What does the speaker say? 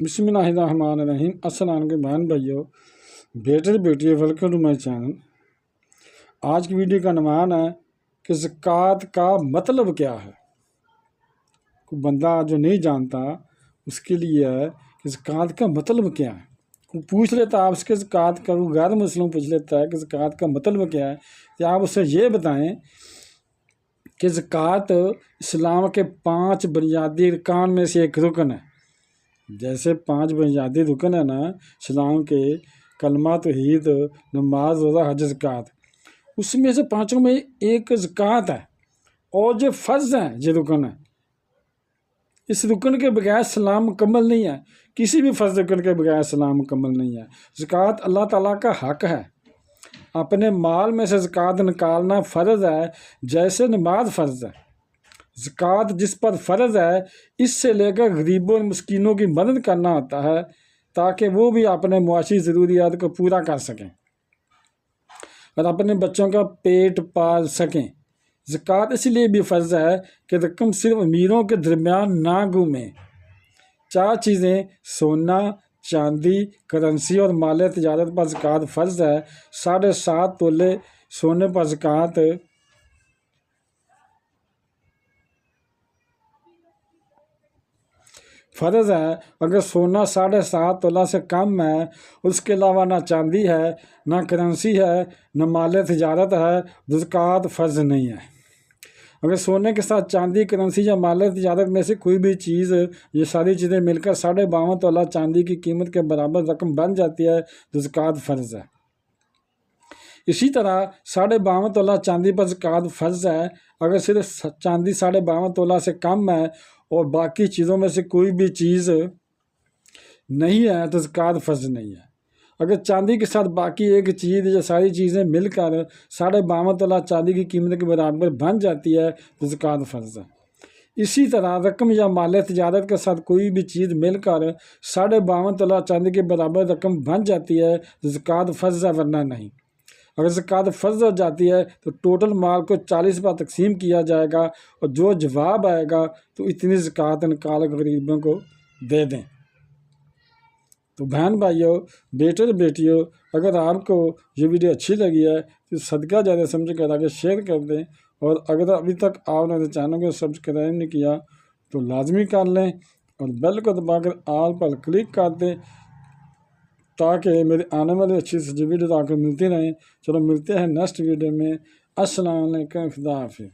بسم اللہ الرحمن الرحیم۔ السلام علیکم بہن بھائیو، بیٹے بیٹیوں، ویلکم ٹو مائی چینل۔ آج کی ویڈیو کا عنوان ہے کہ زکوٰۃ کا مطلب کیا ہے۔ کوئی بندہ جو نہیں جانتا اس کے لیے ہے کہ زکوٰۃ کا مطلب کیا ہے۔ کوئی پوچھ لیتا آپ سے زکوٰۃ کا، کوئی غیر مسلم پوچھ لیتا ہے کہ زکوٰۃ کا مطلب کیا ہے، کہ آپ اسے یہ بتائیں کہ زکوٰۃ اسلام کے 5 بنیادی ارکان میں سے ایک رکن ہے۔ جیسے 5 بنیادی رکن ہے نا اسلام کے، کلمہ، توحید، نماز، روزہ، حج، زکوٰۃ، اس میں سے 5 میں ایک زکوٰۃ ہے، اور جو فرض ہے یہ رکن ہے۔ اس رکن کے بغیر اسلام مکمل نہیں ہے، کسی بھی فرض رکن کے بغیر اسلام مکمل نہیں ہے۔ زکوٰۃ اللہ تعالیٰ کا حق ہے، اپنے مال میں سے زکوٰۃ نکالنا فرض ہے، جیسے نماز فرض ہے۔ زکوٰۃ جس پر فرض ہے اس سے لے کر غریبوں اور مسکینوں کی مدد کرنا ہوتا ہے، تاکہ وہ بھی اپنے معاشی ضروریات کو پورا کر سکیں اور اپنے بچوں کا پیٹ پال سکیں۔ زکوٰۃ اس لیے بھی فرض ہے کہ رقم صرف امیروں کے درمیان نہ گھومے۔ 4 چیزیں، سونا، چاندی، کرنسی اور مال تجارت پر زکوٰۃ فرض ہے۔ 7.5 تولے سونے پر زکوٰۃ فرض ہے۔ اگر سونا 7.5 تولہ سے کم ہے، اس کے علاوہ نہ چاندی ہے، نہ کرنسی ہے، نہ مال تجارت ہے، زکوٰۃ فرض نہیں ہے۔ اگر سونے کے ساتھ چاندی، کرنسی یا مال تجارت میں سے کوئی بھی چیز، یہ ساری چیزیں مل کر 52.5 تولہ چاندی کی قیمت کے برابر رقم بن جاتی ہے تو زکوٰۃ فرض ہے۔ اسی طرح 52.5 تولہ چاندی پر زکوٰۃ فرض ہے۔ اگر صرف چاندی 52.5 تولہ سے کم ہے اور باقی چیزوں میں سے کوئی بھی چیز نہیں ہے تو زکوٰۃ فرض نہیں ہے۔ اگر چاندی کے ساتھ باقی ایک چیز یا ساری چیزیں مل کر 52.5 تولہ چاندی کی قیمت کے برابر بن جاتی ہے تو زکوٰۃ فرض ہے۔ اسی طرح رقم یا مال تجارت کے ساتھ کوئی بھی چیز مل کر 52.5 تولہ چاندی کے برابر رقم بن جاتی ہے تو زکوٰۃ فرض ہے، ورنہ نہیں۔ اگر زکوٰۃ فرض ہو جاتی ہے تو ٹوٹل مال کو 40 پر تقسیم کیا جائے گا، اور جو جواب آئے گا تو اتنی زکوٰۃ نکال کر غریبوں کو دے دیں۔ تو بہن بھائیوں، بیٹے اور بیٹیوں، اگر آپ کو یہ ویڈیو اچھی لگی ہے تو صدقہ زیادہ سمجھ کر آگے شیئر کر دیں، اور اگر ابھی تک آپ نے چینل کو سبسکرائب نہیں کیا تو لازمی کر لیں، اور بیل کو دبا کر آل پر کلک کر دیں، تاکہ میرے آنے والی اچھی سی ویڈیو آپ کو ملتی رہیں۔ چلو ملتے ہیں نیکسٹ ویڈیو میں۔ السلام علیکم، خدا حافظ۔